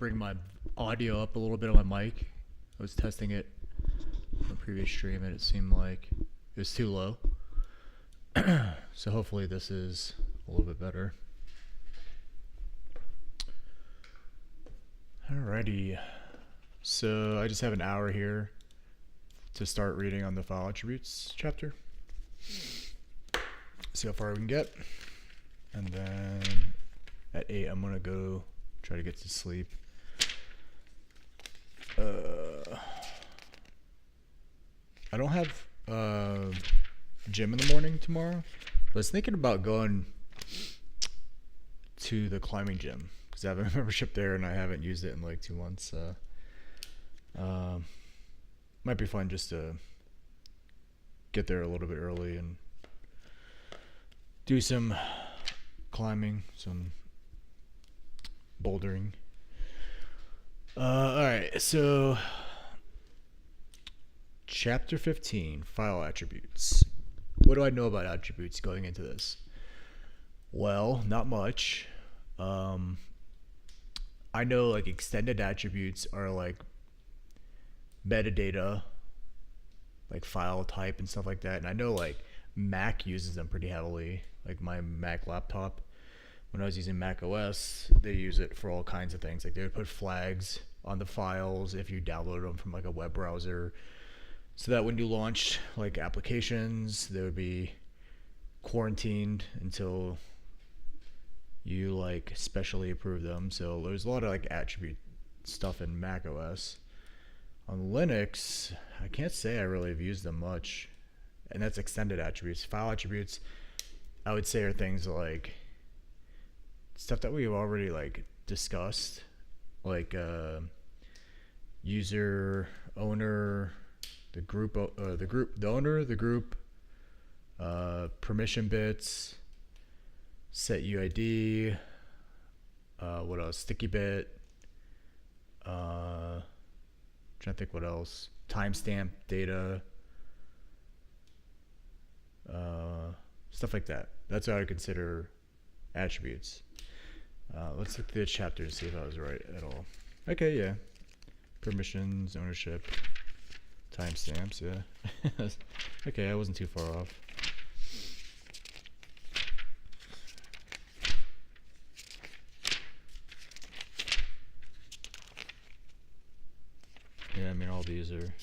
bring my audio up a little bit on my mic. I was testing it on the previous stream and it seemed like it was too low. So hopefully this is a little bit better. Alrighty. So I just have an hour here to start reading on the file attributes chapter. See how far we can get. And then at 8 I'm gonna go try to get to sleep. I don't have gym in the morning tomorrow, but I was thinking about going to the climbing gym because I have a membership there and I haven't used it in like 2 months. Might be fun just to get there a little bit early and do some climbing, some bouldering. Alright, so chapter 15, file attributes. What do I know about attributes going into this? Well, not much. I know like extended attributes are like metadata, like file type and stuff like that. And I know like Mac uses them pretty heavily. Like my Mac laptop, when I was using Mac OS, they use it for all kinds of things. Like they would put flags on the files if you downloaded them from like a web browser, so that when you launched like applications, they would be quarantined until you like specially approve them. So there's a lot of like attribute stuff in Mac OS. On Linux, I can't say I really have used them much, and that's extended attributes. File attributes, I would say, are things like stuff that we've already like discussed, like user, owner, the group, the owner, the group, permission bits, set UID, what else? Sticky bit. Trying to think what else. Timestamp data. Stuff like that. That's what I would consider attributes. Let's look at the chapter to see if I was right at all. Okay, yeah. Permissions, ownership, timestamps, yeah. Okay, I wasn't too far off. Yeah, I mean, all these are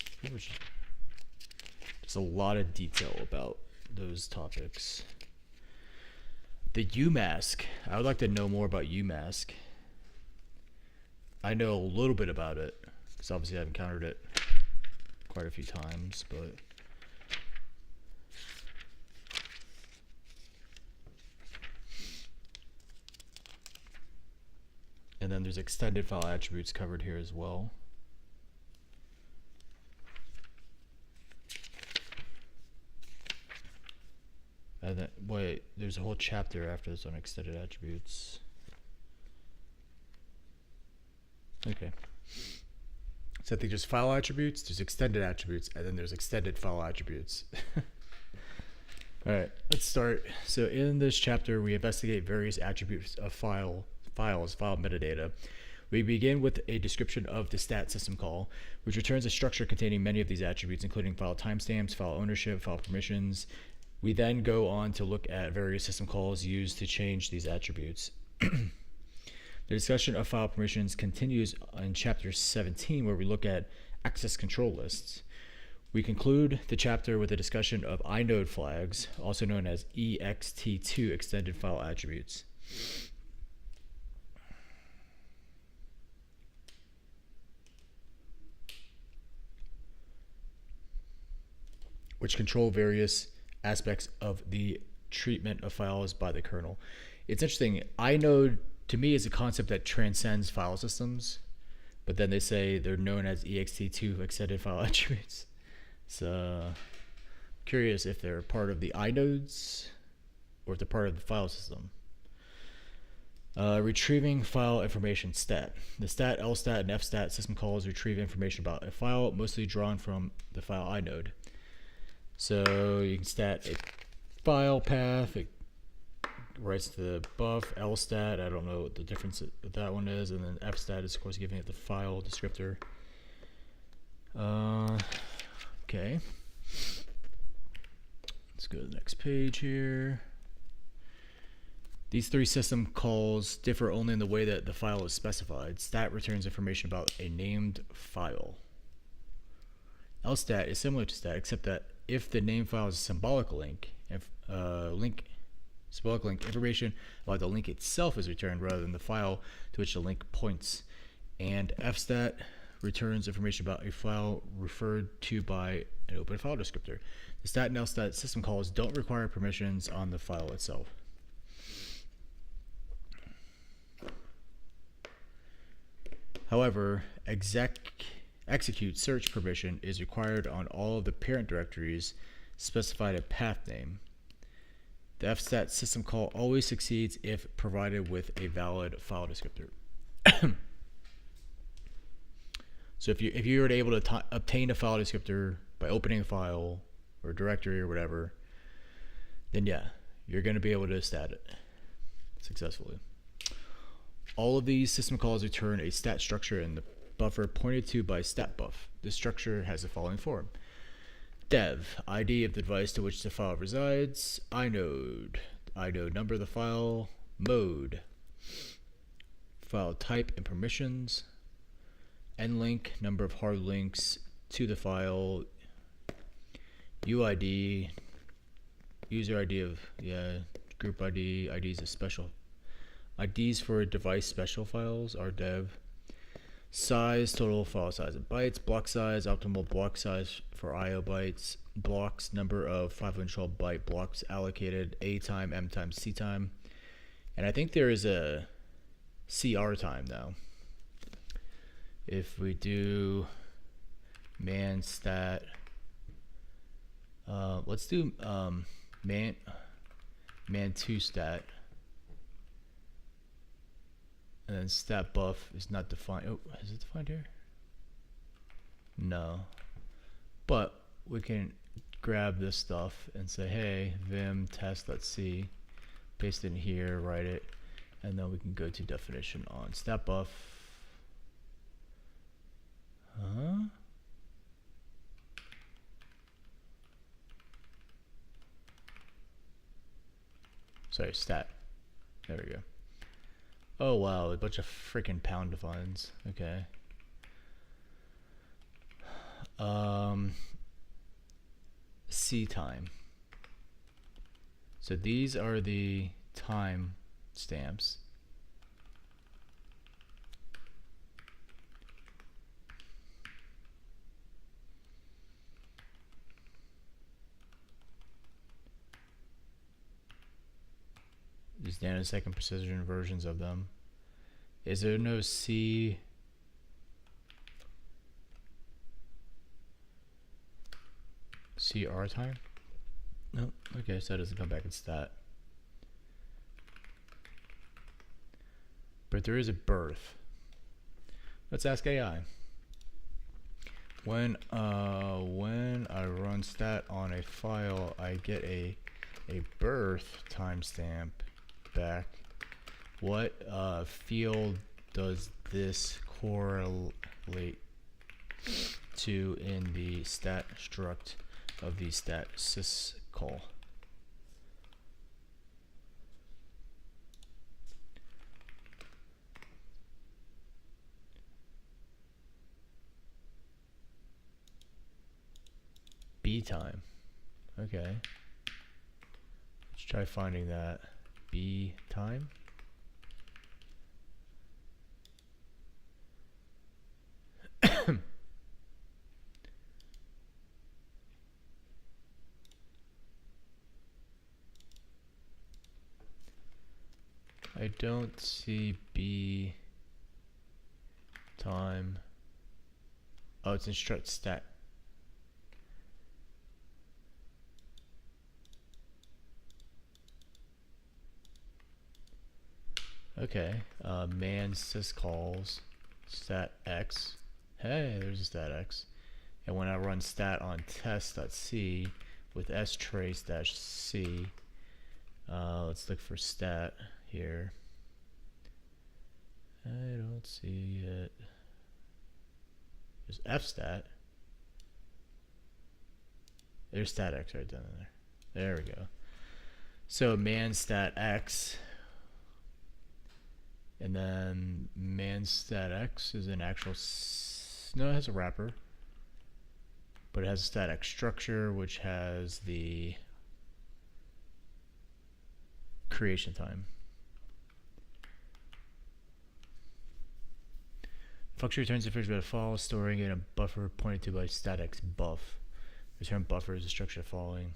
just a lot of detail about those topics. The UMask. I would like to know more about UMask. I know a little bit about it because obviously I've encountered it quite a few times, but and then there's extended file attributes covered here as well. And then, wait, there's a whole chapter after this on extended attributes. Okay. So I think there's file attributes, there's extended attributes, and then there's extended file attributes. Alright, let's start. So in this chapter, we investigate various attributes of file metadata. We begin with a description of the stat system call, which returns a structure containing many of these attributes, including file timestamps, file ownership, file permissions. We then go on to look at various system calls used to change these attributes. The discussion of file permissions continues in chapter 17, where we look at access control lists. We conclude the chapter with a discussion of inode flags, also known as ext2 extended file attributes. Which control various aspects of the treatment of files by the kernel. It's interesting. inode to me is a concept that transcends file systems, but then they say they're known as ext2 extended file attributes. So I'm curious if they're part of the inodes or if they're part of the file system. Retrieving file information stat. The stat, lstat, and fstat system calls retrieve information about a file, mostly drawn from the file inode. So you can stat a file path, writes the buff. Lstat, I don't know what the difference with that one is, and then fstat is of course giving it the file descriptor. Okay. Let's go to the next page here. These three system calls differ only in the way that the file is specified. Stat returns information about a named file. Lstat is similar to stat, except that if the name file is a symbolic link, symbolic link, information about the link itself is returned rather than the file to which the link points. And fstat returns information about a file referred to by an open file descriptor. The stat and lstat system calls don't require permissions on the file itself. However, execute search permission is required on all of the parent directories specified a path name. The fstat system call always succeeds if provided with a valid file descriptor. So if you were able to obtain a file descriptor by opening a file or directory or whatever, then yeah, you're going to be able to stat it successfully. All of these system calls return a stat structure in the buffer pointed to by statbuff. This structure has the following form: dev, ID of the device to which the file resides, inode, inode number of the file, mode, file type and permissions, nlink, number of hard links to the file, UID, user ID of, group ID, IDs of special. IDs for device special files are dev. Size, total file size in bytes. Block size, optimal block size for IO bytes. Blocks, number of 512 byte blocks allocated. A time, M time, C time. And I think there is a CR time now. If we do man stat, let's do man 2 stat. And then stat buff is not defined. Oh, is it defined here? No. But we can grab this stuff and say, hey, vim test.c, paste it in here, write it, and then we can go to definition on stat buff. Sorry, stat. There we go. Oh wow, a bunch of freaking pound defines. Okay. C time. So these are the time stamps. These nanosecond precision versions of them. Is there no CR time? No. Okay, so that doesn't come back in stat. But there is a birth. Let's ask AI. When I run stat on a file, I get a birth timestamp back. What field does this correlate to in the stat struct of the stat syscall? B time. Okay. Let's try finding that. B time. I don't see B time. Oh, it's in strut stat. Okay, man syscalls stat x. Hey, there's a stat x. And when I run stat on test.c with strace-c, Let's look for stat here. I don't see it. There's fstat. There's stat x right down there. There we go. So man stat x, and then man stat x is an actual. No, it has a wrapper, but it has a stat x structure which has the creation time. Function returns information about a file, storing it in a buffer pointed to by stat x buff. Return buffer is the structure following.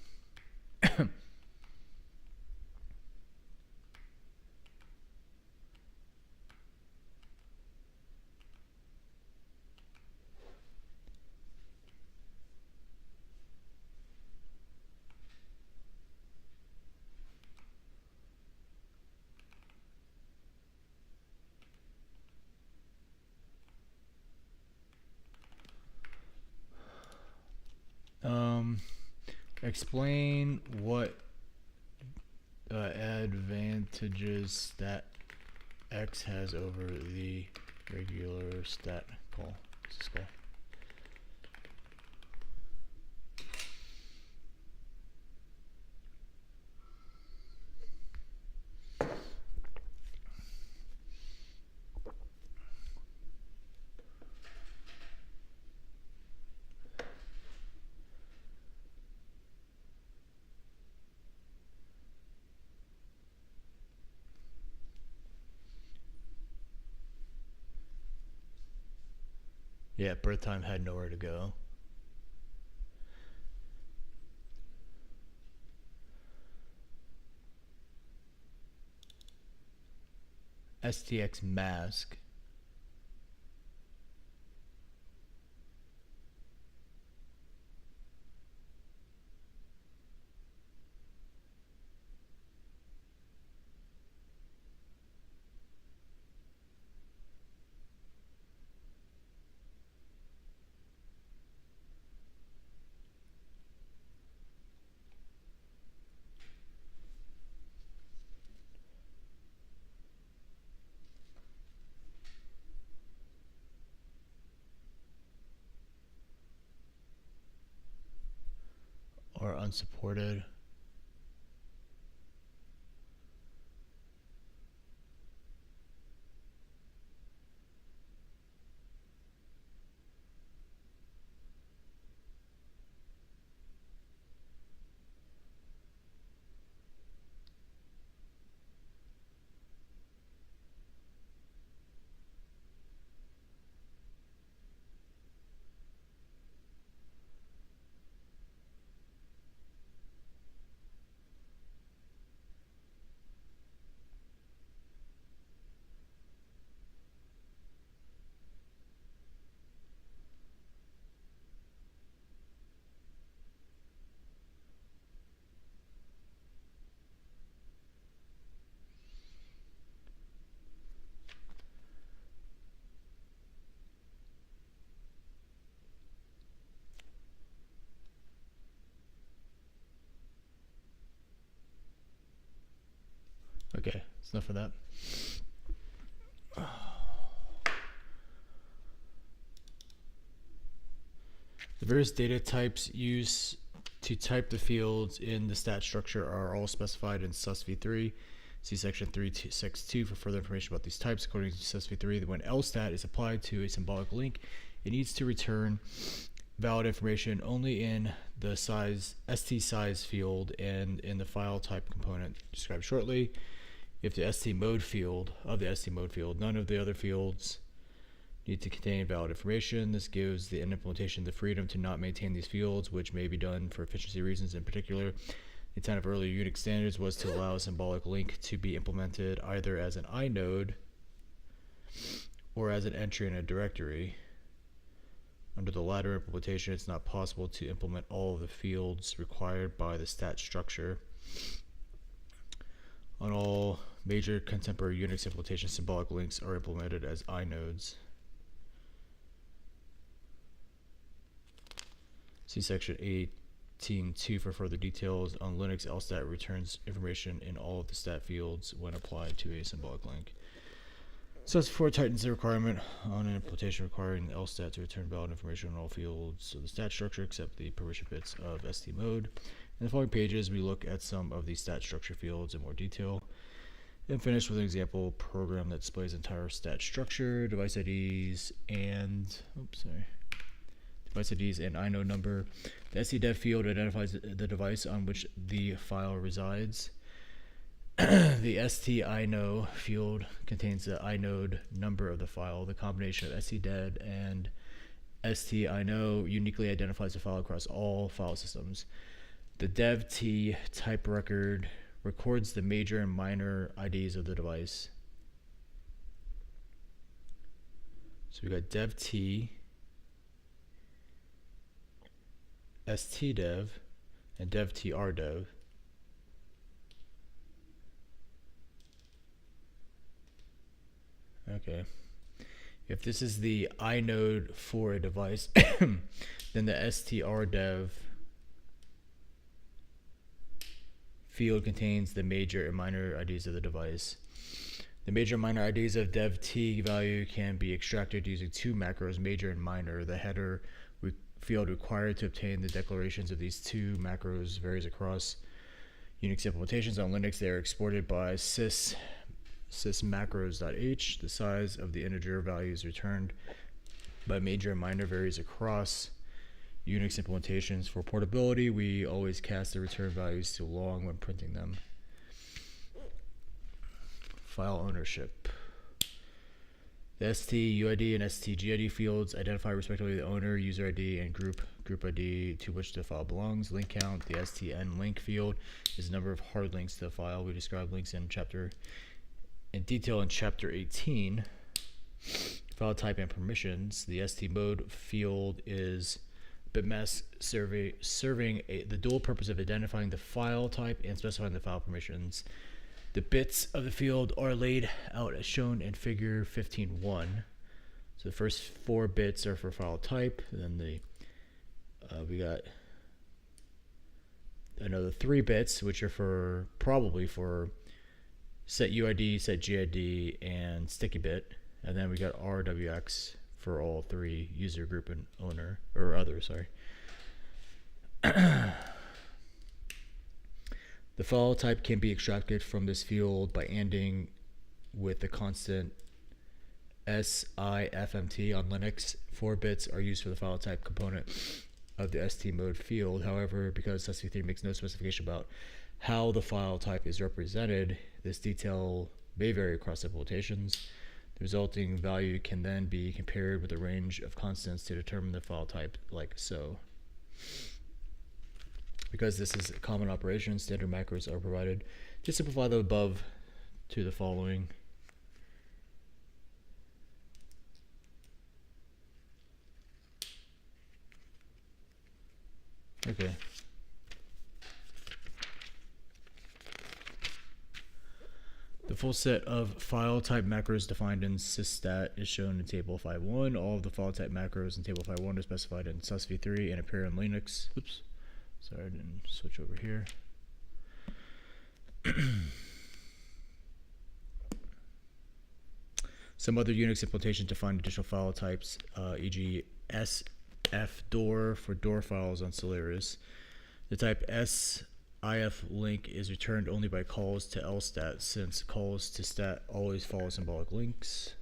Explain what advantages stat x has over the regular stat call. What's this call? Yeah, birth time had nowhere to go. STX mask. Or unsupported. Okay, that's enough of that. The various data types used to type the fields in the stat structure are all specified in sus v3. See section 362 for further information about these types. According to sus v3, when lstat is applied to a symbolic link, it needs to return valid information only in the size st size field and in the file type component described shortly. If the st mode field none of the other fields need to contain valid information. This gives the implementation the freedom to not maintain these fields, which may be done for efficiency reasons. In particular, the intent of earlier Unix standards was to allow a symbolic link to be implemented either as an inode or as an entry in a directory. Under the latter implementation, it's not possible to implement all of the fields required by the stat structure. On all major contemporary Unix implementations, symbolic links are implemented as inodes. See section 15.2 for further details. On Linux, lstat returns information in all of the stat fields when applied to a symbolic link. Specify tightens the requirement on an implementation requiring lstat to return valid information in all fields. So the stat structure except the permission bits of ST mode. In the following pages, we look at some of the stat structure fields in more detail. And finish with an example program that displays entire stat structure, device IDs, and device IDs and inode number. The stdev field identifies the device on which the file resides. The stino field contains the inode number of the file. The combination of stdev and stino uniquely identifies the file across all file systems. The dev-t type record records the major and minor IDs of the device. So we got dev-t, stdev, and dev-t-rdev. Okay. If this is the inode for a device, then the strdev field contains the major and minor IDs of the device. The major and minor IDs of dev-t value can be extracted using two macros, major and minor. The header field required to obtain the declarations of these two macros varies across Unix implementations. On Linux, they are exported by sysmacros.h. The size of the integer values returned by major and minor varies across Unix implementations. For portability, we always cast the return values to long when printing them. File ownership. The STUID and STGID fields identify respectively the owner, user ID, and group ID to which the file belongs. Link count. The STN link field is the number of hard links to the file. We describe links in detail in chapter 18. File type and permissions. The ST mode field is bitmask serving the dual purpose of identifying the file type and specifying the file permissions. The bits of the field are laid out as shown in figure 15.1. So the first 4 bits are for file type, and then we got another 3 bits, which are probably for set UID, set GID, and sticky bit, and then we got RWX for all 3, user, group, and owner, or other, sorry. The file type can be extracted from this field by ANDing with the constant SIFMT on Linux. 4 bits are used for the file type component of the ST mode field. However, because SSV3 makes no specification about how the file type is represented, this detail may vary across implementations. The resulting value can then be compared with a range of constants to determine the file type, like so. Because this is a common operation, standard macros are provided to simplify the above to the following. Okay. The full set of file type macros defined in sysstat is shown in table 5.1. All of the file type macros in table 5.1 are specified in SysV3 and appear in Linux. Oops. Sorry, I didn't switch over here. Some other Unix implementations define additional file types, e.g. sfdoor for door files on Solaris. The type siflink is returned only by calls to lstat, since calls to stat always follow symbolic links.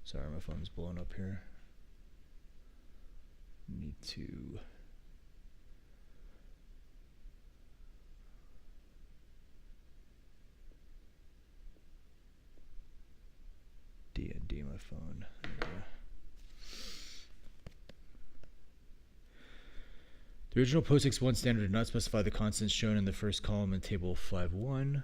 Sorry, my phone's blowing up here. Need to... D&D my phone. There we go. The original POSIX 1 standard did not specify the constants shown in the first column in table 5.1.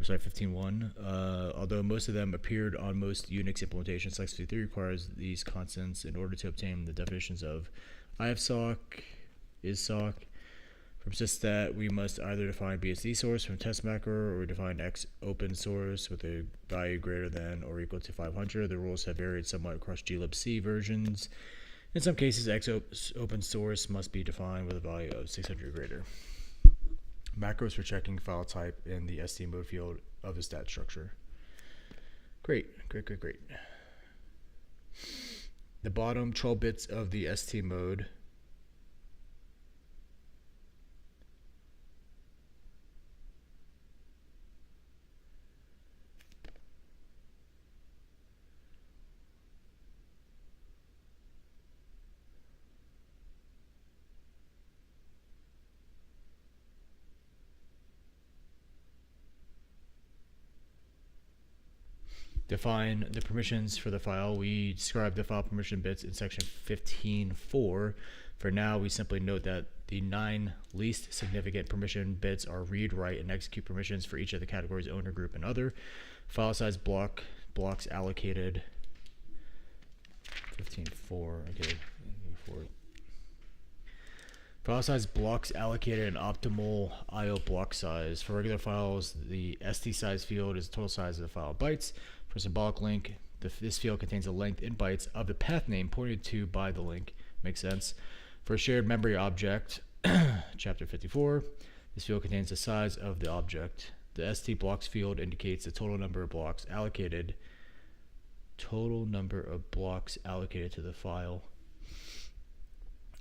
Sorry, 15.1. Although most of them appeared on most Unix implementations, SysV3 requires these constants in order to obtain the definitions of ifsoc, issoc. From sysstat, we must either define BSD source from test macro or define X open source with a value greater than or equal to 500. The rules have varied somewhat across glibc versions In some cases, X open source must be defined with a value of 600 or greater. Macros for checking file type in the ST mode field of the stat structure. Great. The bottom 12 bits of the ST mode define the permissions for the file. We describe the file permission bits in section 15.4. For now, we simply note that the 9 least significant permission bits are read, write, and execute permissions for each of the categories owner, group, and other. File size blocks allocated 15.4. Okay, file size blocks allocated an optimal IO block size. For regular files, the ST size field is the total size of the file bytes. For symbolic link, this field contains the length in bytes of the path name pointed to by the link. Makes sense. For a shared memory object, chapter 54, this field contains the size of the object. The ST blocks field indicates the total number of blocks allocated to the file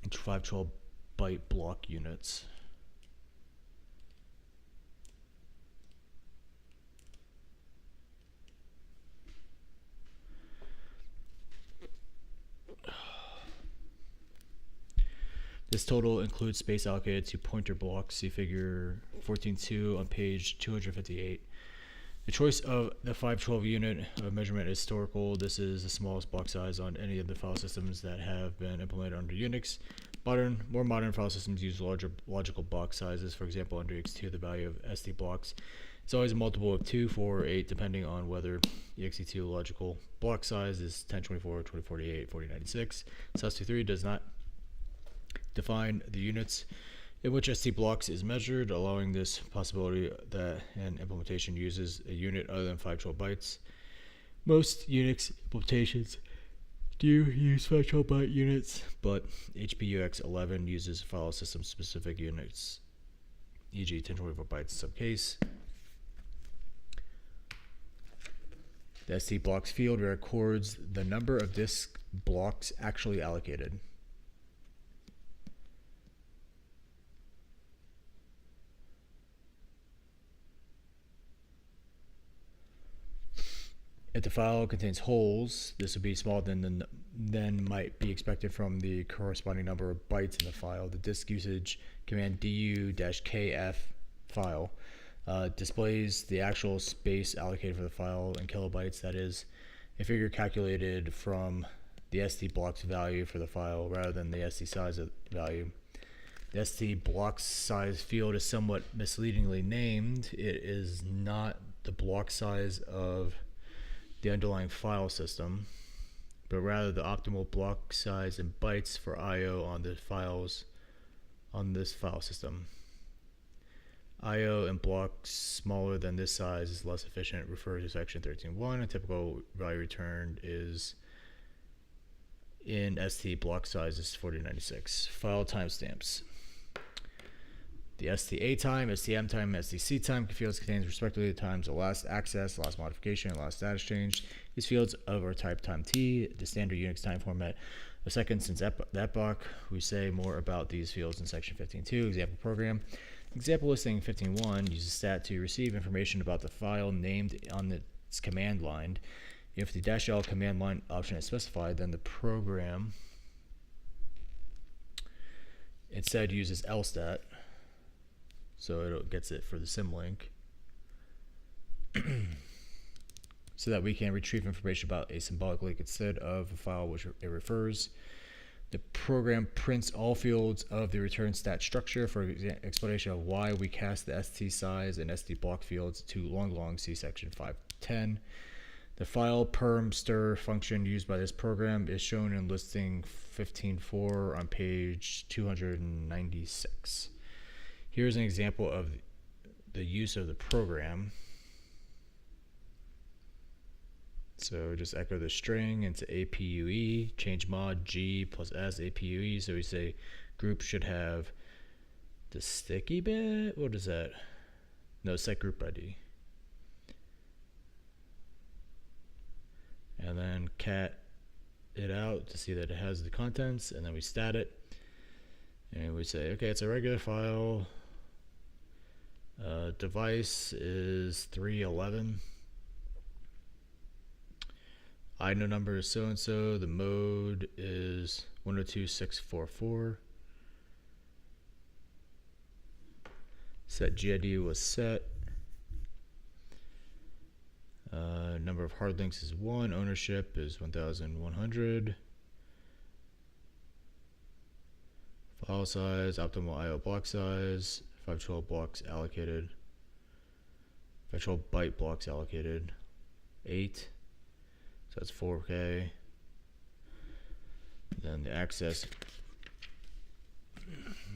in 512 byte block units. This total includes space allocated to pointer blocks. See figure 14.2 on page 258. The choice of the 512 unit of measurement is historical. This is the smallest block size on any of the file systems that have been implemented under Unix. More modern file systems use larger logical block sizes. For example, under ext2, the value of ST blocks is always a multiple of 2, 4, or 8, depending on whether the ext2 logical block size is 1024, 2048, 4096. SAS23 does not define the units in which ST blocks is measured, allowing this possibility that an implementation uses a unit other than 512 bytes. Most Unix implementations do use 512 byte units, but HPUX11 uses file system specific units, e.g. 1024 bytes in some case. The ST blocks field records the number of disk blocks actually allocated. If the file contains holes, this would be smaller than might be expected from the corresponding number of bytes in the file. The disk usage command du-kf file displays the actual space allocated for the file in kilobytes. That is a figure calculated from the ST blocks value for the file rather than the ST size value. The ST blocks size field is somewhat misleadingly named. It is not the block size of the underlying file system, but rather the optimal block size in bytes for IO on the files on this file system. IO in blocks smaller than this size is less efficient. Refer to section 13.1. A typical value returned is in ST block size is 4096. File timestamps. The STA time, STM time, and STC time fields contains respectively the times of last access, last modification, and last status change. These fields are type time T, the standard Unix time format of seconds since the epoch. We say more about these fields in section 15.2, example program. Example listing 15.1 uses stat to receive information about the file named on its command line. If the -L command line option is specified, then the program instead uses lstat. So it gets it for the symlink, so that we can retrieve information about a symbolic link instead of a file which it refers. The program prints all fields of the return stat structure. For explanation of why we cast the ST size and ST block fields to long, see section 5.10. The file perm stir function used by this program is shown in listing 15.4 on page 296. Here's an example of the use of the program. So just echo the string into APUE, change mod G plus S APUE. So we say group should have the sticky bit. What is that? No, set group ID. And then cat it out to see that it has the contents, and then we stat it. And we say, okay, it's a regular file. Device is 311. INO number is so and so. The mode is 102.644. Set GID was set. Number of hard links is 1. Ownership is 1,100. File size, optimal IO block size, 512 blocks allocated. 512 byte blocks allocated. 8. So that's 4K. Then the access,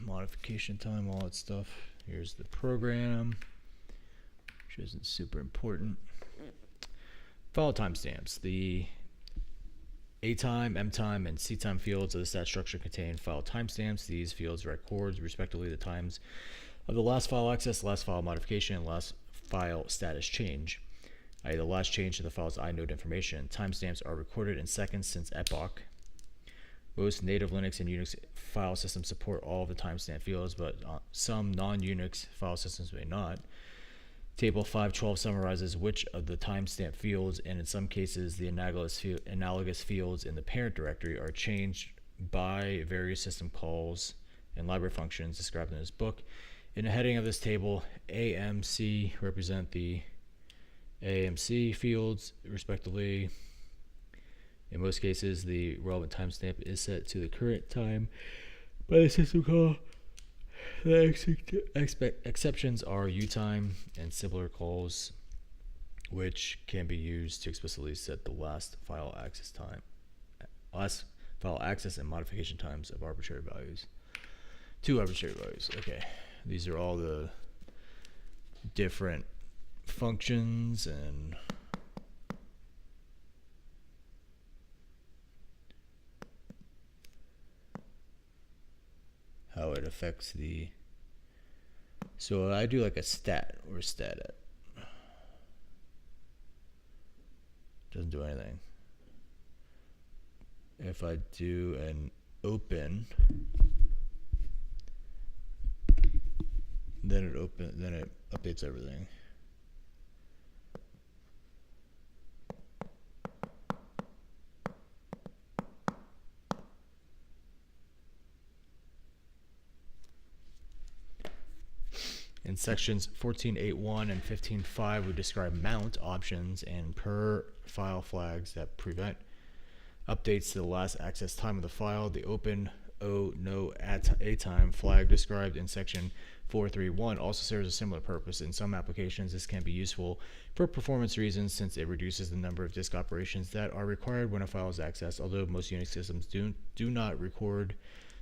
modification time, all that stuff. Here's the program, which isn't super important. File timestamps. The A time, M time, and C time fields of the stat structure contain file timestamps. These fields record respectively the times of the last file access, last file modification, and last file status change, i.e. the last change to the file's inode information. Timestamps are recorded in seconds since epoch. Most native Linux and Unix file systems support all of the timestamp fields, but some non-Unix file systems may not. Table 512 summarizes which of the timestamp fields, and in some cases the analogous fields in the parent directory, are changed by various system calls and library functions described in this book. In the heading of this table, A, M, C represent the AMC fields respectively. In most cases, the relevant timestamp is set to the current time by the system call. The exceptions are utime and similar calls, which can be used to explicitly set the last file access and modification times of arbitrary values. 2 arbitrary values. Okay, these are all the different functions and how it affects the. So I do like a stat. Where's stat at? Doesn't do anything. If I do an open, then it updates everything. In sections 14.8.1 and 15.5, we describe mount options and per file flags that prevent updates to the last access time of the file. The open no at a time flag described in section 4.3.1 also serves a similar purpose. In some applications, this can be useful for performance reasons since it reduces the number of disk operations that are required when a file is accessed. Although most Unix systems do not record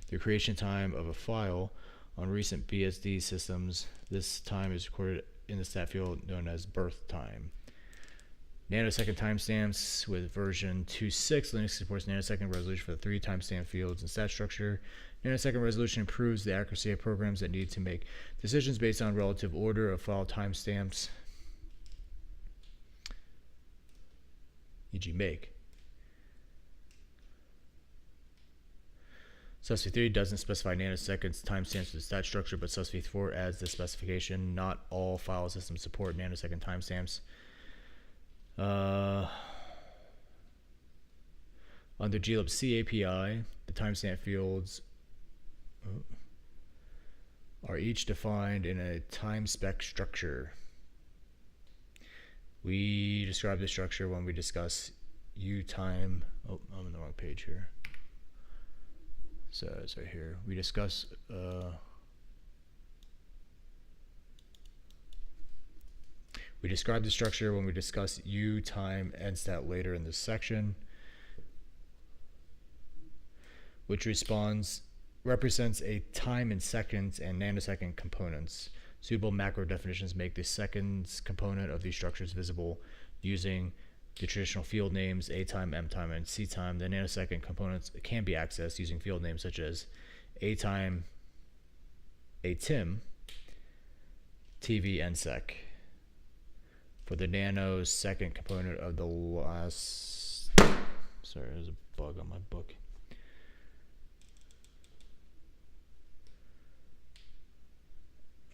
the creation time of a file, on recent BSD systems, this time is recorded in the stat field known as birth time. Nanosecond timestamps. With version 2.6, Linux supports nanosecond resolution for the 3 timestamp fields in stat structure. Nanosecond resolution improves the accuracy of programs that need to make decisions based on relative order of file timestamps, e.g. make. Subsp 3 doesn't specify nanoseconds timestamps for the stat structure, but Subsp 4 adds the specification. Not all file systems support nanosecond timestamps. Under glibc API, the timestamp fields are each defined in a time spec structure. We describe the structure when we discuss utime. Oh, I'm on the wrong page here. So it's right here. We discuss we describe the structure when we discuss U, time, and stat later in this section, which represents a time in seconds and nanosecond components. Suitable macro definitions make the seconds component of these structures visible using the traditional field names A-time, M-time, and C-time, the nanosecond components can be accessed using field names such as A-time, A-tim, TV, and sec. For the nanosecond component of the last... Sorry, there's a bug on my book.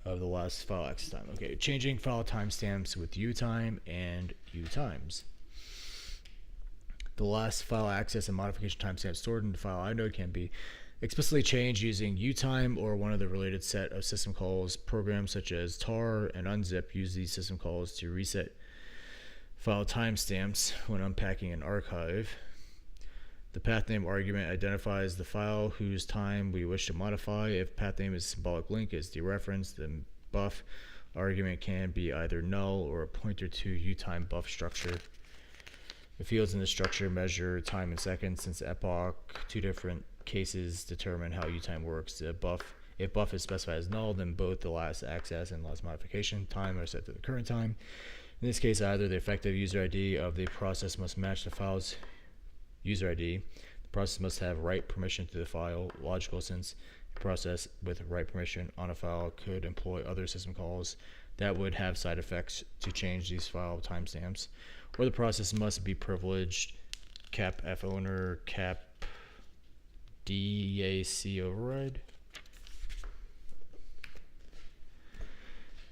Of the last file access time. Okay, changing file timestamps with utime and utimes. The last file access and modification timestamp stored in the file inode can be explicitly changed using utime or one of the related set of system calls. Programs such as tar and unzip use these system calls to reset file timestamps when unpacking an archive. The pathname argument identifies the file whose time we wish to modify. If pathname is symbolic link is dereferenced, the buff argument can be either null or a pointer to utime buff structure. The fields in the structure measure time in seconds. Since epoch, two different cases determine how utime works. If buff is specified as null, then both the last access and last modification time are set to the current time. In this case, either the effective user ID of the process must match the file's user ID. The process must have write permission to the file. Logical, since a process with write permission on a file could employ other system calls that would have side effects to change these file timestamps. Or the process must be privileged. Cap F owner, cap DAC override.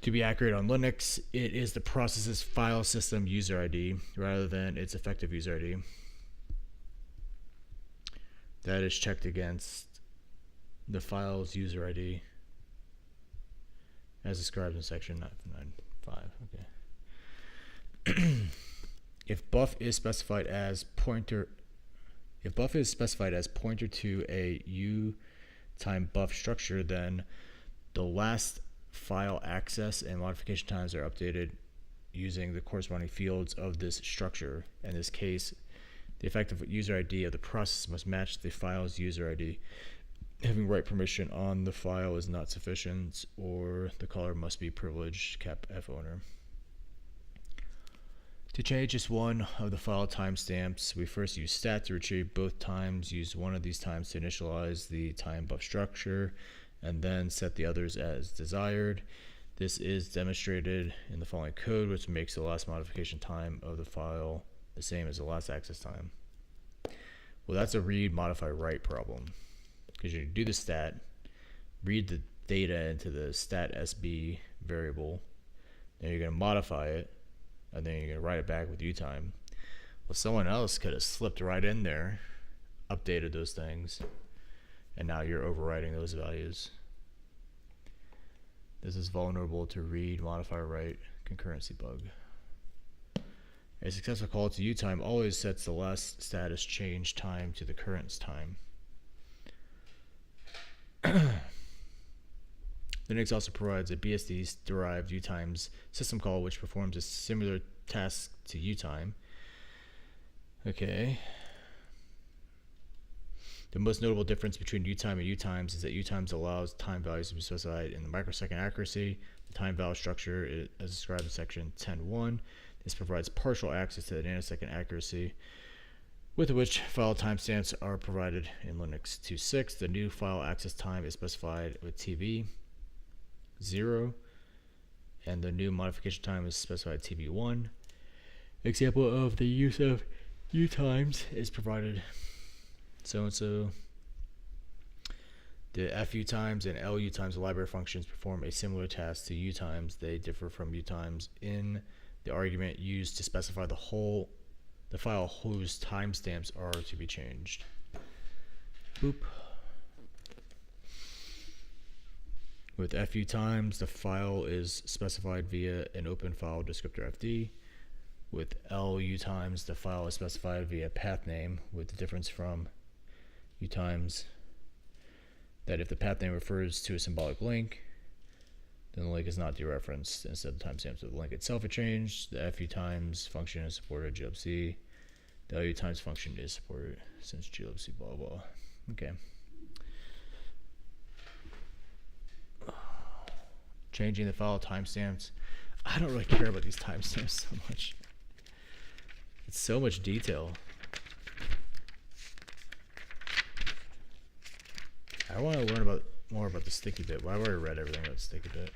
To be accurate on Linux, it is the process's file system user ID rather than its effective user ID that is checked against the file's user ID as described in section 9.5. Okay. If buff is specified as pointer to a utime buff structure, then the last file access and modification times are updated using the corresponding fields of this structure. In this case, the effective user ID of the process must match the file's user ID. Having write permission on the file is not sufficient, or the caller must be privileged. Cap F owner. To change just one of the file timestamps, we first use stat to retrieve both times, use one of these times to initialize the time buff structure, and then set the others as desired. This is demonstrated in the following code, which makes the last modification time of the file the same as the last access time. Well, that's a read, modify, write problem, because you do the stat, read the data into the stat SB variable, then you're going to modify it, and then you're going to write it back with utime. Well, someone else could have slipped right in there, updated those things, and now you're overwriting those values. This is vulnerable to read, modify, write concurrency bug. A successful call to utime always sets the last status change time to the current time. Linux also provides a BSD-derived utimes system call which performs a similar task to utime. Okay. The most notable difference between utime and utimes is that utimes allows time values to be specified in the microsecond accuracy. The time value structure is as described in section 10.1. This provides partial access to the nanosecond accuracy with which file timestamps are provided in Linux 2.6. The new file access time is specified with TV 0, and the new modification time is specified TV1. Example of the use of utimes is provided so-and-so. The futtimes and lutimes library functions perform a similar task to utimes. They differ from utimes in the argument used to specify the file whose timestamps are to be changed. Boop. With futtimes, the file is specified via an open file descriptor FD. With lutimes, the file is specified via path name, with the difference from utimes that if the path name refers to a symbolic link, then the link is not dereferenced. Instead, the timestamps of the link itself are changed. The futtimes function is supported glibc. The lutimes function is supported since glibc blah blah. Okay. Changing the file timestamps. I don't really care about these timestamps so much. It's so much detail. I want to learn more about the sticky bit. Well, I've already read everything about the sticky bit.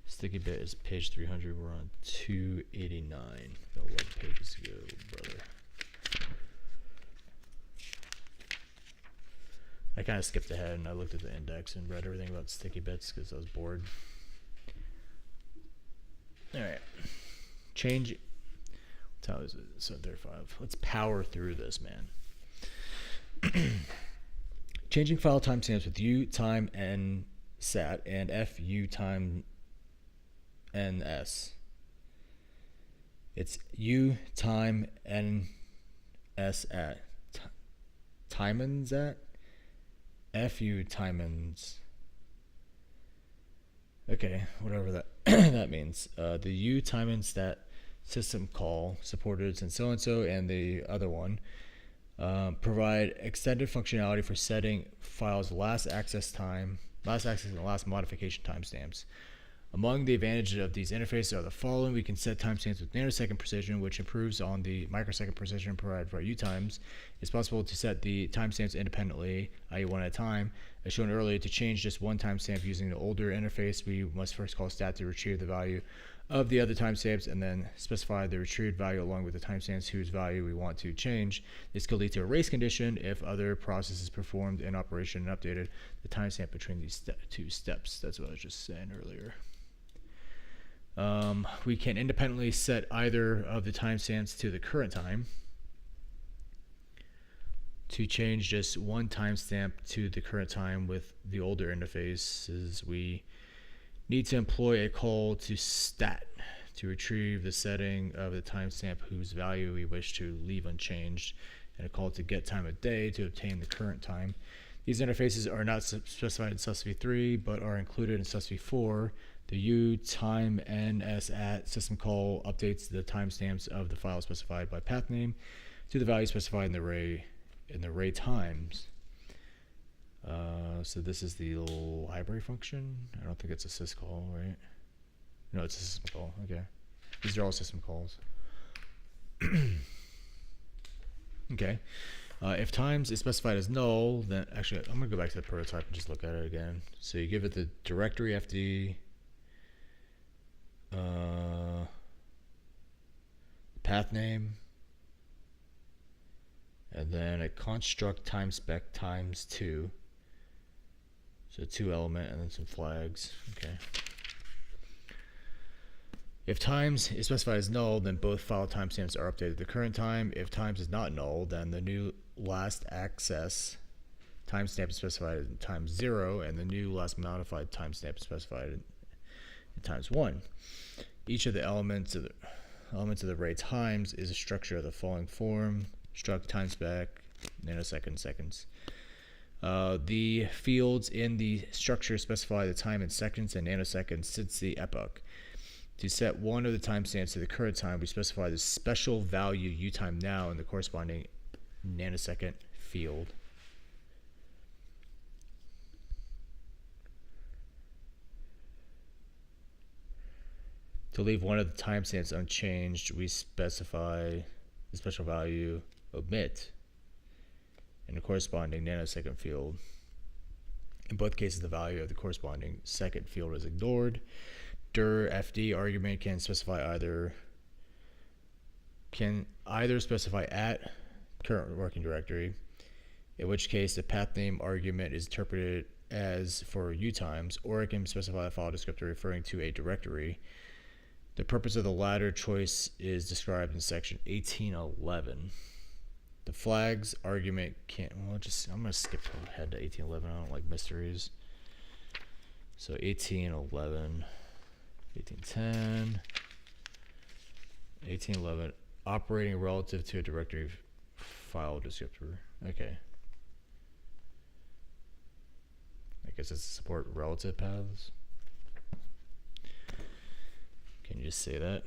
Sticky bit is page 300. We're on 289. About what pages ago, brother? I kind of skipped ahead and I looked at the index and read everything about sticky bits because I was bored. All right. Change. What time is it? 7:35. Let's power through this, man. Changing file timestamps with U time N sat and FU time NS. It's U time N S at timens at FU timens. Okay, whatever that that means. The U timens stat system call supported since so and the other one provide extended functionality for setting files last access and last modification timestamps. Among the advantages of these interfaces are the following. We can set timestamps with nanosecond precision, which improves on the microsecond precision provided for U times. It's possible to set the timestamps independently, i.e. one at a time. As shown earlier, to change just one timestamp using the older interface, we must first call stat to retrieve the value of the other timestamps and then specify the retrieved value along with the timestamps whose value we want to change. This could lead to a race condition if other processes performed in operation and updated the timestamp between these two steps. That's what I was just saying earlier. We can independently set either of the timestamps to the current time. To change just one timestamp to the current time with the older interfaces, we need to employ a call to stat to retrieve the setting of the timestamp whose value we wish to leave unchanged, and a call to get time of day to obtain the current time. These interfaces are not specified in SUSV 3 but are included in SUSV 4. The U time NS at system call updates the timestamps of the file specified by path name to the value specified in the array times. So this is the little library function. I don't think it's a syscall, right? No, it's a system call. Okay, these are all system calls. Okay. If times is specified as null, then actually I'm gonna go back to the prototype and just look at it again. So you give it the directory FD. Path name, and then a construct time spec times 2, so 2 element and then some flags. Okay. If times is specified as null, then both file timestamps are updated to the current time. If times is not null, then the new last access timestamp is specified in times 0 and the new last modified timestamp is specified in times 1. Each of the elements of the array times is a structure of the following form: struct timespec, nanosecond, seconds. The fields in the structure specify the time in seconds and nanoseconds since the epoch. To set one of the timestamps to the current time, we specify the special value utime now in the corresponding nanosecond field. To leave one of the timestamps unchanged, we specify the special value omit in the corresponding nanosecond field. In both cases, the value of the corresponding second field is ignored. Dir FD argument can either specify at current working directory, in which case the path name argument is interpreted as for U times, or it can specify a file descriptor referring to a directory. The purpose of the latter choice is described in section 1811. The flags argument can't, well, I'm going to skip ahead to 1811. I don't like mysteries. So 1811, 1810, 1811, operating relative to a directory file descriptor. Okay. I guess it's support relative paths. Can you just say that?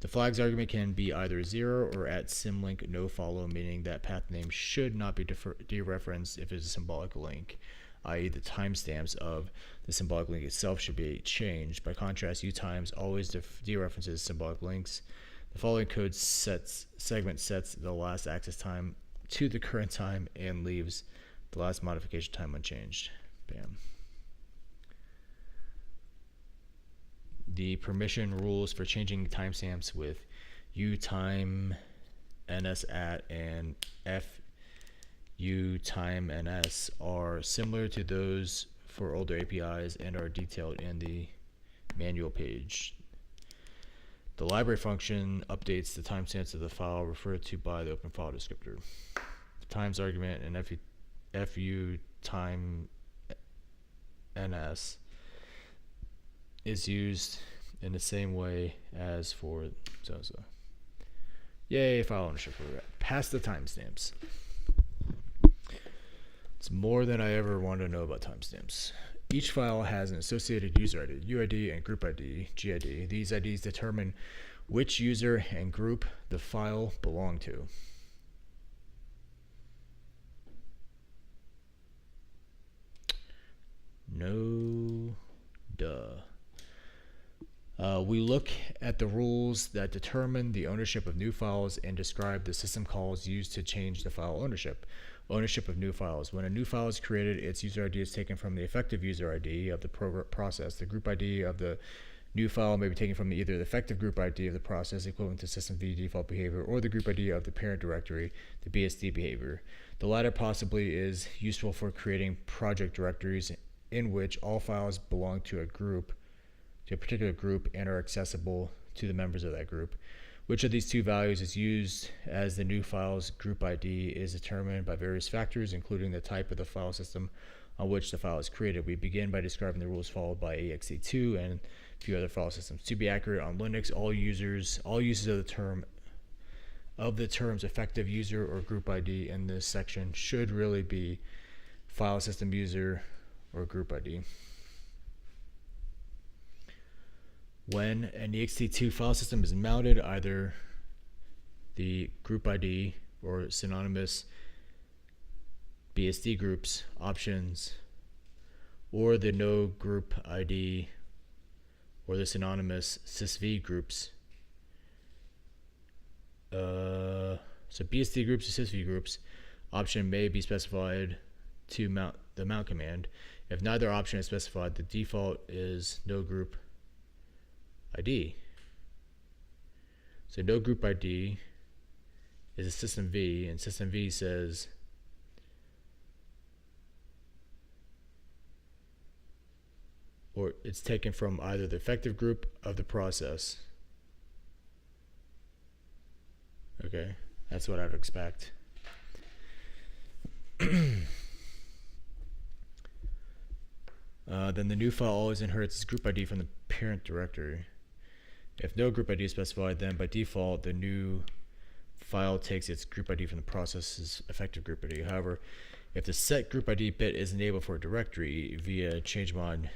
The flags argument can be either 0 or at symlink no follow, meaning that path name should not be dereferenced if it's a symbolic link, i.e. the timestamps of the symbolic link itself, should be changed. By contrast, utimes always dereferences symbolic links. The following code segment sets the last access time to the current time and leaves the last modification time unchanged. Bam. The permission rules for changing timestamps with utime ns@, and futime_ns are similar to those for older APIs and are detailed in the manual page. The library function updates the timestamps of the file referred to by the open file descriptor. The times argument and futime_ns is used in the same way as for so. Yay, file ownership. Past the timestamps. It's more than I ever wanted to know about timestamps. Each file has an associated user ID, UID, and group ID, GID. These IDs determine which user and group the file belongs to. No duh. We look at the rules that determine the ownership of new files and describe the system calls used to change the file ownership. Ownership of new files. When a new file is created, its user ID is taken from the effective user ID of the process. The group ID of the new file may be taken from either the effective group ID of the process, equivalent to systemd default behavior, or the group ID of the parent directory, the BSD behavior. The latter possibly is useful for creating project directories in which all files belong to a particular group, and are accessible to the members of that group. Which of these two values is used as the new file's group ID is determined by various factors, including the type of the file system on which the file is created. We begin by describing the rules followed by ext2 and a few other file systems. To be accurate, on Linux, all uses of the terms effective user or group ID in this section should really be file system user or group ID. When an ext2 file system is mounted, either the group ID or synonymous BSD groups options, or the no group ID or the synonymous sysv groups. So BSD groups or sysv groups option may be specified to mount the mount command. If neither option is specified, the default is no group ID. So no group ID is a systemv, and systemv says or it's taken from either the effective group of the process. Okay, that's what I'd expect. Then the new file always inherits its group ID from the parent directory. If no group ID is specified, then by default the new file takes its group ID from the process's effective group ID. However, if the set group ID bit is enabled for a directory via changemod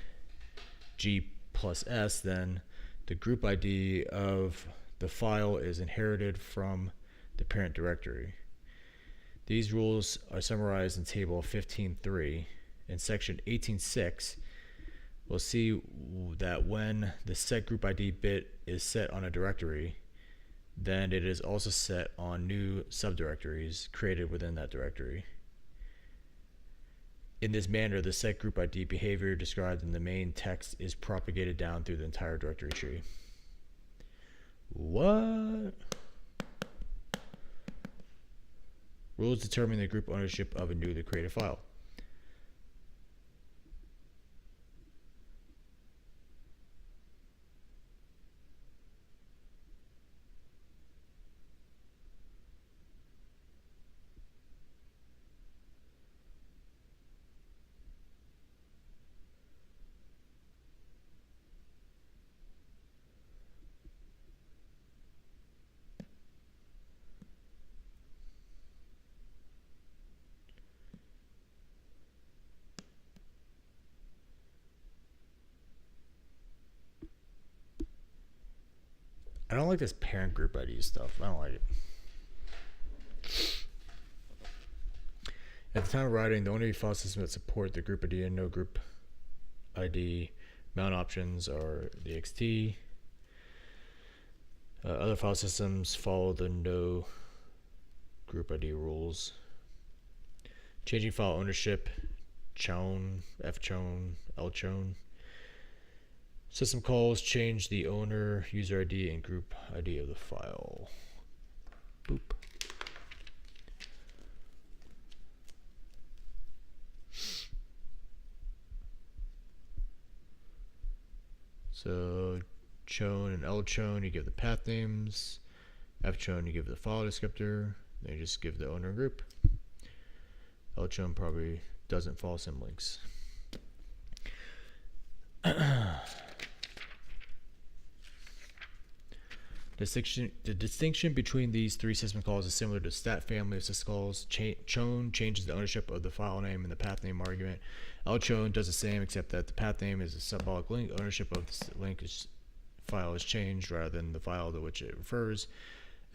G+S, then the group ID of the file is inherited from the parent directory. These rules are summarized in table 15.3. In section 18.6, we'll see that when the set group ID bit is set on a directory, then it is also set on new subdirectories created within that directory. In this manner, the set group ID behavior described in the main text is propagated down through the entire directory tree. What? Rules determine the group ownership of a newly created file. I don't like this parent group ID stuff. I don't like it. At the time of writing, the only file systems that support the group ID and no group ID mount options are the XT. Other file systems follow the no group ID rules. Changing file ownership, chown, fchown, lchown. System calls change the owner, user ID, and group ID of the file. Boop. So chown and lchown, you give the path names. Fchown, you give the file descriptor. Then you just give the owner and group. Lchown probably doesn't follow symlinks. The distinction between these three system calls is similar to stat family of system calls. Chown changes the ownership of the file name and the path name argument. Lchown does the same, except that the path name is a symbolic link. Ownership of the file is changed rather than the file to which it refers.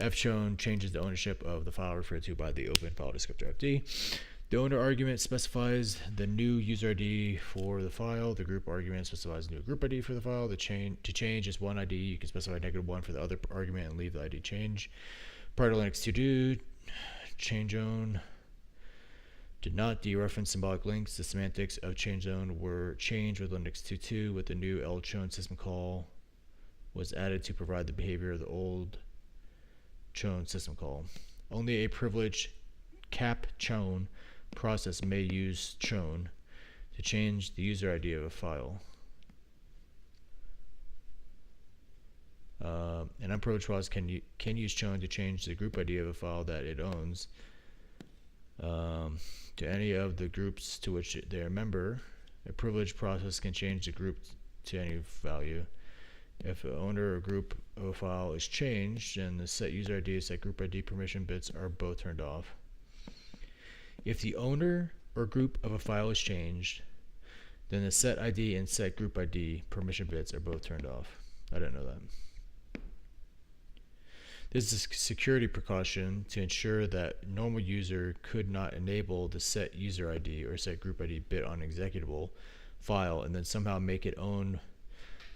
Fchown changes the ownership of the file referred to by the open file descriptor FD. The owner argument specifies the new user ID for the file. The group argument specifies the new group ID for the file. To change just one ID, you can specify -1 for the other argument and leave the ID change. Prior to Linux 2.do, changeown did not dereference symbolic links. The semantics of changeown were changed with Linux 2.2 with the new lchown system call was added to provide the behavior of the old chown system call. Only a privileged cap chown process may use chown to change the user ID of a file. An unprivileged process can use chown to change the group ID of a file that it owns to any of the groups to which they are a member. A privileged process can change the group to any value. If the owner or group of a file is changed, then the set user ID and set group ID permission bits are both turned off. If the owner or group of a file is changed, then the set ID and set group ID permission bits are both turned off. I didn't know that. This is a security precaution to ensure that normal user could not enable the set user ID or set group ID bit on an executable file and then somehow make it owned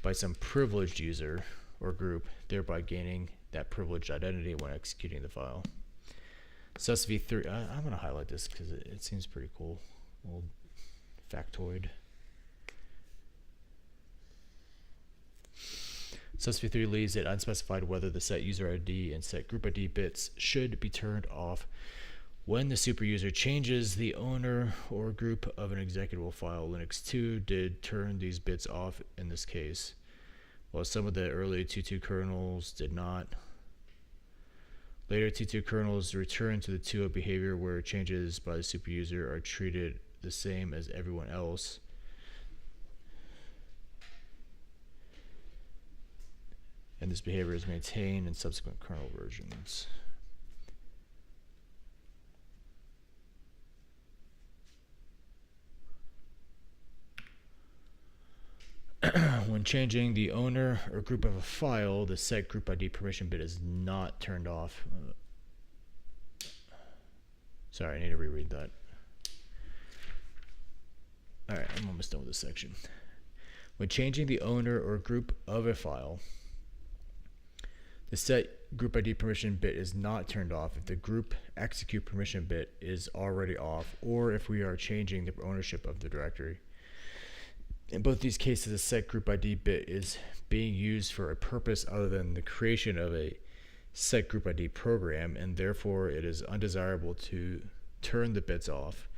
by some privileged user or group, thereby gaining that privileged identity when executing the file. SusV3, I'm going to highlight this because it seems pretty cool. Old factoid. SusV3 leaves it unspecified whether the set user ID and set group ID bits should be turned off when the superuser changes the owner or group of an executable file. Linux 2 did turn these bits off in this case, while some of the early 2.2 kernels did not. Later 2.2 kernels return to the 2.0 behavior where changes by the superuser are treated the same as everyone else. And this behavior is maintained in subsequent kernel versions. When changing the owner or group of a file, the set group ID permission bit is not turned off. Sorry, I need to reread that. Alright, I'm almost done with this section. When changing the owner or group of a file, the set group ID permission bit is not turned off if the group execute permission bit is already off, or if we are changing the ownership of the directory. In both these cases, the set group ID bit is being used for a purpose other than the creation of a set group ID program, and therefore it is undesirable to turn the bits off.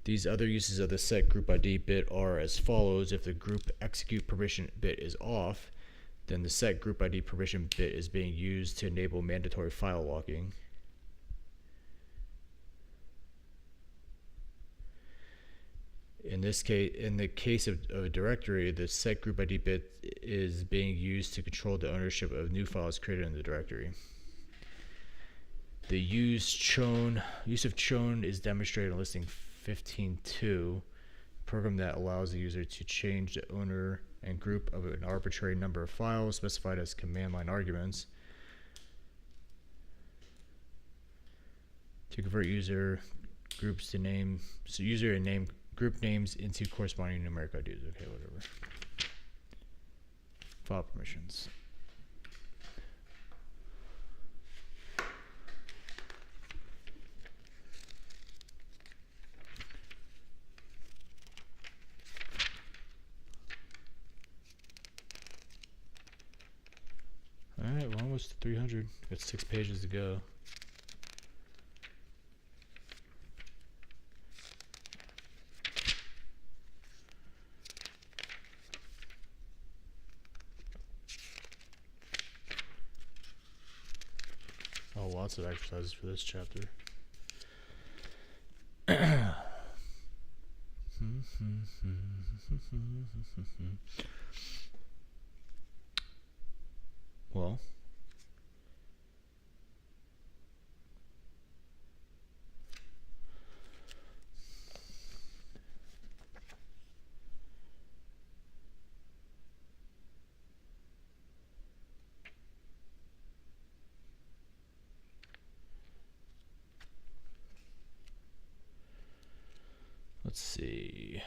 These other uses of the set group ID bit are as follows. If the group execute permission bit is off, then the set group ID permission bit is being used to enable mandatory file locking. In this case, in the case of a directory, the set group ID bit is being used to control the ownership of new files created in the directory. The use of chown is demonstrated in listing 15.2, a program that allows the user to change the owner and group of an arbitrary number of files specified as command line arguments. To convert user groups to name, so user and name group names into corresponding numeric IDs. Okay, whatever. File permissions. Alright, we're almost to 300. Got 6 pages to go. Oh, lots of exercises for this chapter. Well, let's see.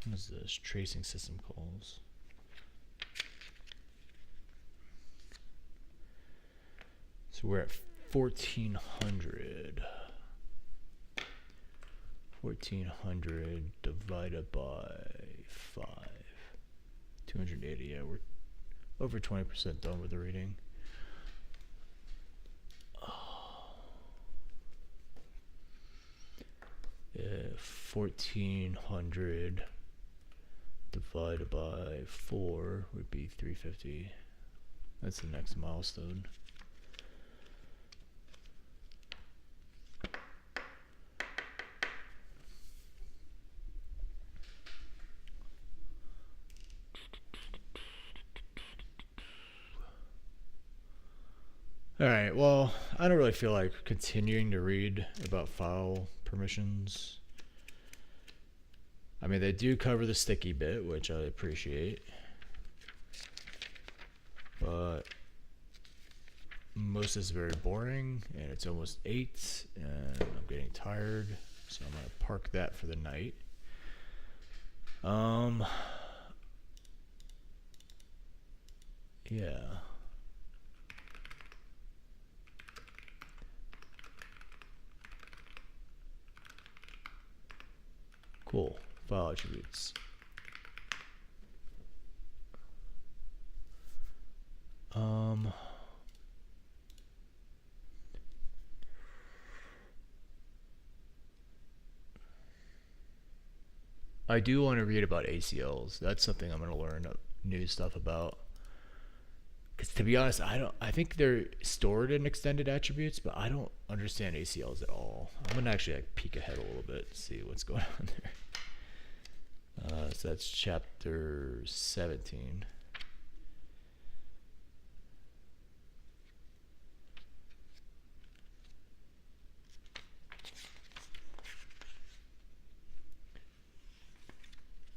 What is this? Tracing system calls. So we're at 1400. 1400 divided by 5. 280. Yeah, we're over 20% done with the reading. 1400 divided by 4 would be 350. That's the next milestone. Alright, well, I don't really feel like continuing to read about file permissions. I mean, they do cover the sticky bit, which I appreciate. But most is very boring, and it's almost 8, and I'm getting tired, so I'm going to park that for the night. Yeah. Cool. File attributes. I do want to read about ACLs. That's something I'm going to learn new stuff about. Because to be honest, I think they're stored in extended attributes, but I don't understand ACLs at all. I'm going to actually peek ahead a little bit to see what's going on there. So that's chapter 17.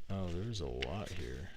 Oh, there's a lot here.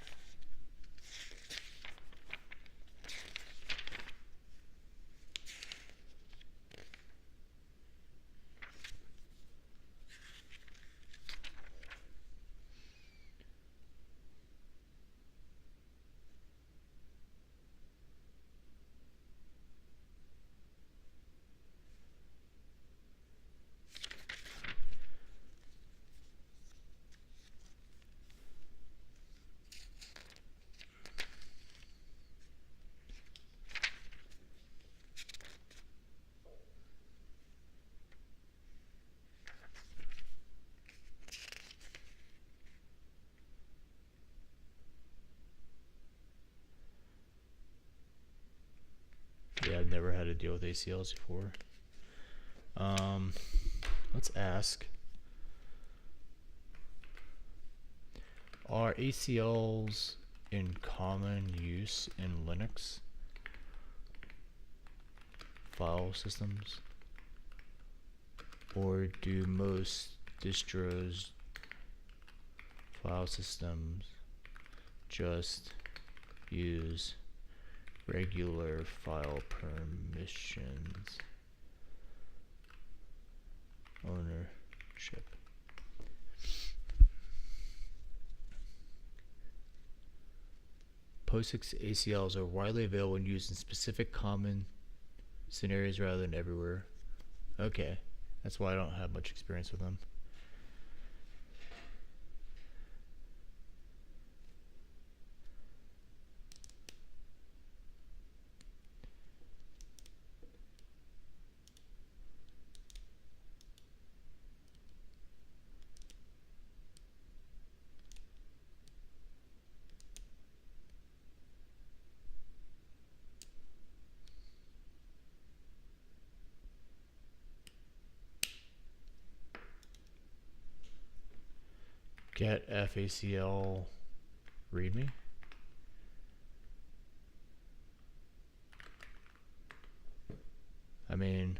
Yeah, I've never had to deal with ACLs before. Let's ask, are ACLs in common use in Linux file systems? Or do most distros file systems just use regular file permissions? ownership. POSIX ACLs are widely available and used in specific common scenarios rather than everywhere. Okay, that's why I don't have much experience with them. Get FACL readme. I mean,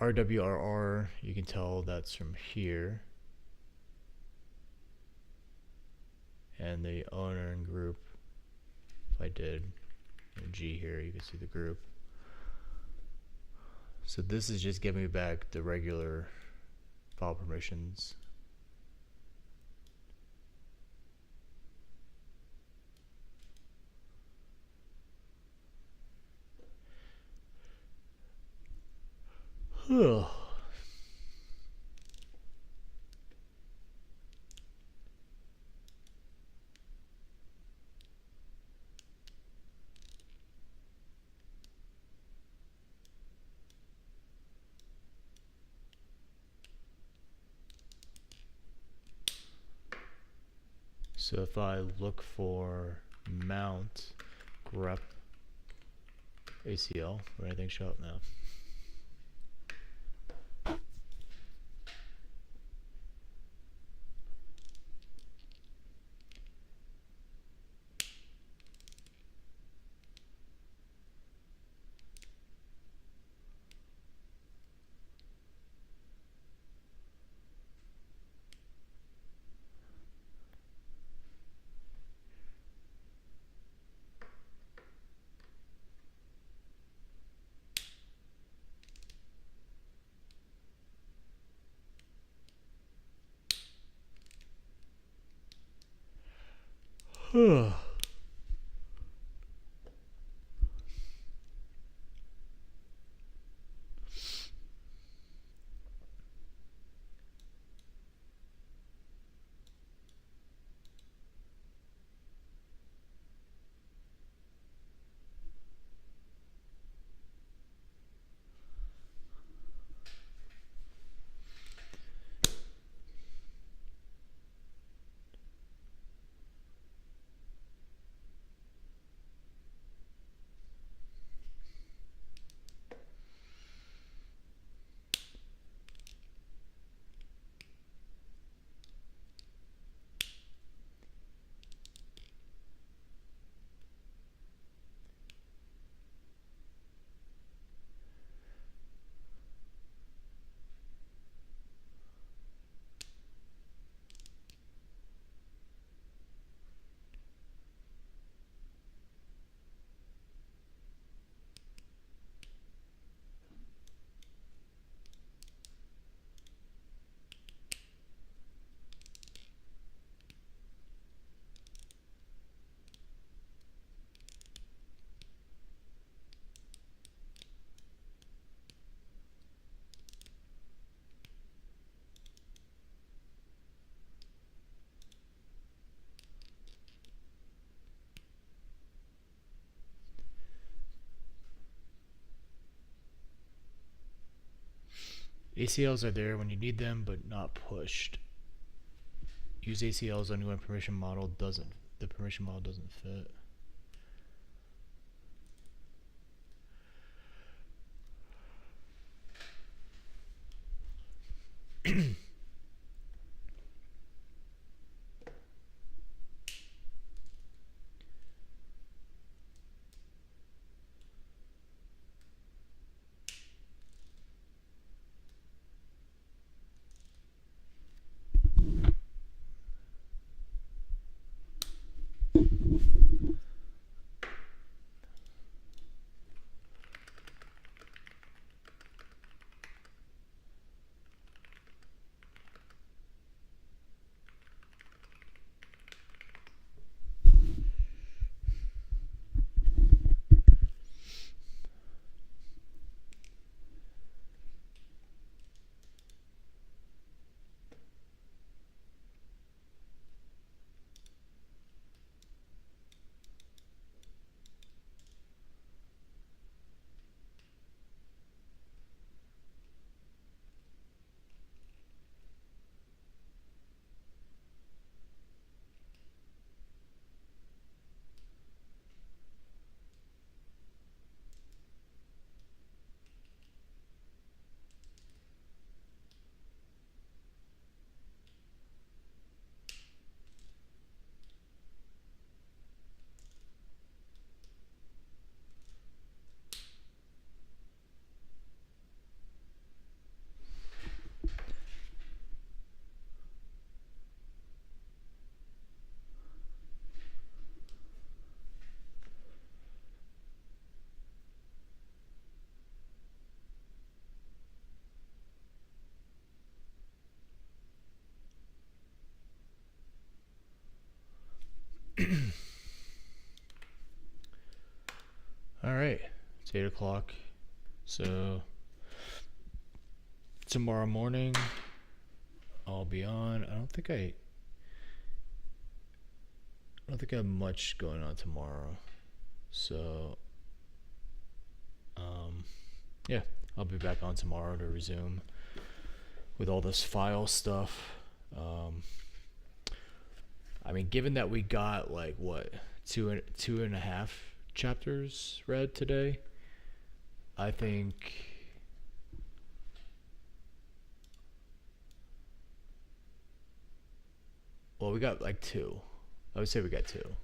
RWRR, you can tell that's from here. And the owner and group, if I did G here, you can see the group. So this is just giving me back the regular file permissions. So if I look for mount grep ACL, will anything show up now? ACLs are there when you need them, but not pushed. Use ACLs only when permission model doesn't. The permission model doesn't fit. It's 8 o'clock. So tomorrow morning I'll be on. I don't think I have much going on tomorrow. So yeah, I'll be back on tomorrow to resume with all this file stuff. I mean, given that we got like what two and a half chapters read today, I think we got like two. I would say we got two.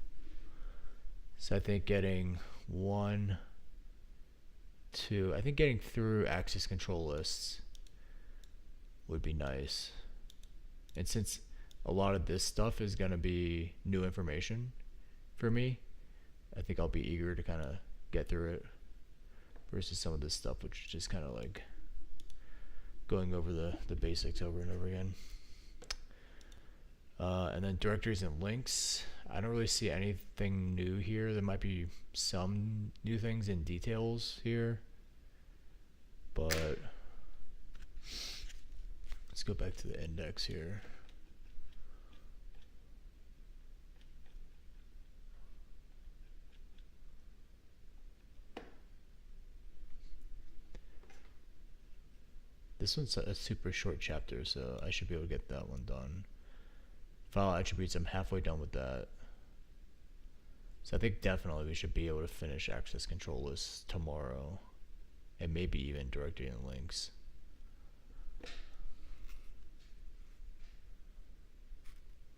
So I think getting one, two, I think getting through access control lists would be nice. And since a lot of this stuff is going to be new information for me, I think I'll be eager to kind of get through it versus some of this stuff, which is just kind of like going over the basics over and over again. And then directories and links. I don't really see anything new here. There might be some new things in details here, but let's go back to the index here. This one's a super short chapter, so I should be able to get that one done. File attributes, I'm halfway done with that. So I think definitely we should be able to finish access control lists tomorrow, and maybe even directory and links.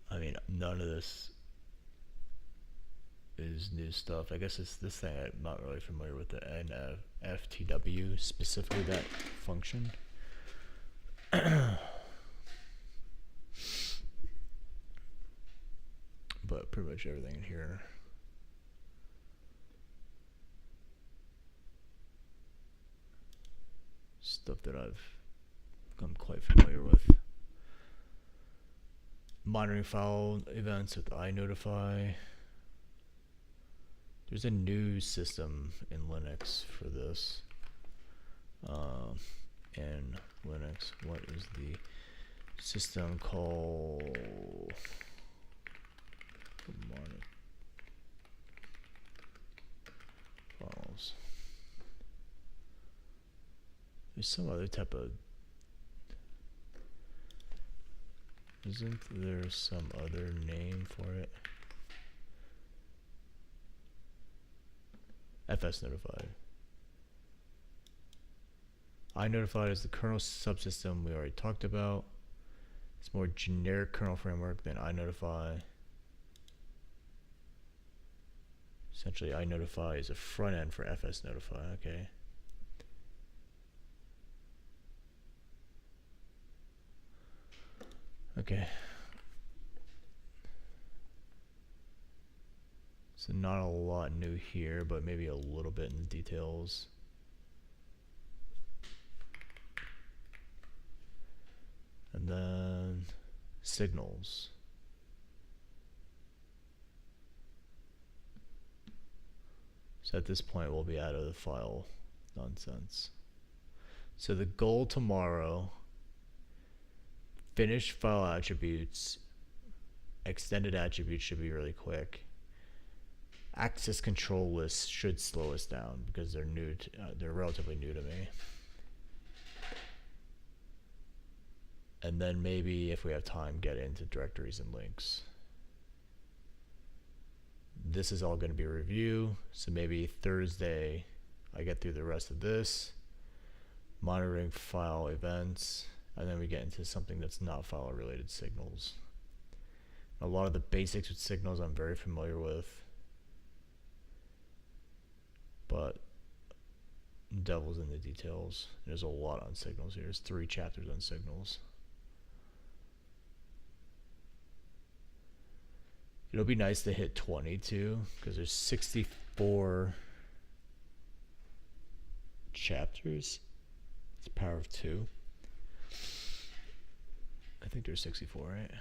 I mean, none of this is new stuff. I guess it's this thing I'm not really familiar with, the NFTW, specifically that function. But pretty much everything in here. Stuff that I've become quite familiar with. Monitoring file events with iNotify. There's a new system in Linux for this. In Linux, what is the system called? Files. There's some other type of. Isn't there some other name for it? FS Notified. iNotify is the kernel subsystem we already talked about. It's more generic kernel framework than iNotify. Essentially, iNotify is a front end for FS Notify. Okay. Okay. So not a lot new here, but maybe a little bit in the details. And then signals. So at this point, we'll be out of the file nonsense. So the goal tomorrow, finish file attributes, extended attributes should be really quick. Access control lists should slow us down because they're new. They're relatively new to me. And then maybe if we have time, get into directories and links. This is all going to be a review, so maybe Thursday I get through the rest of this, monitoring file events, and then we get into something that's not file related, signals. A lot of the basics with signals I'm very familiar with, but devil's in the details. There's a lot on signals here. There's 3 chapters on signals. It'll be nice to hit 20 too, because there's 64 chapters. It's power of 2. I think there's 64, right?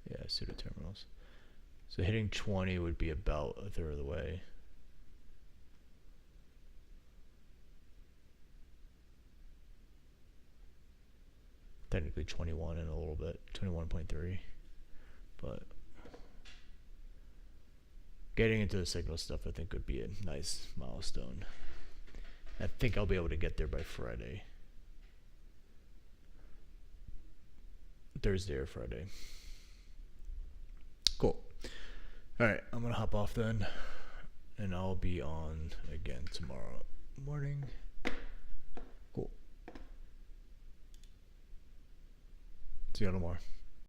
Yeah, pseudo terminals. So hitting 20 would be about a third of the way. Technically 21 in a little bit, 21.3. But getting into the signal stuff, I think, would be a nice milestone. I think I'll be able to get there by Friday. Thursday or Friday. Cool. Alright, I'm going to hop off then. And I'll be on again tomorrow morning. Cool. See you tomorrow.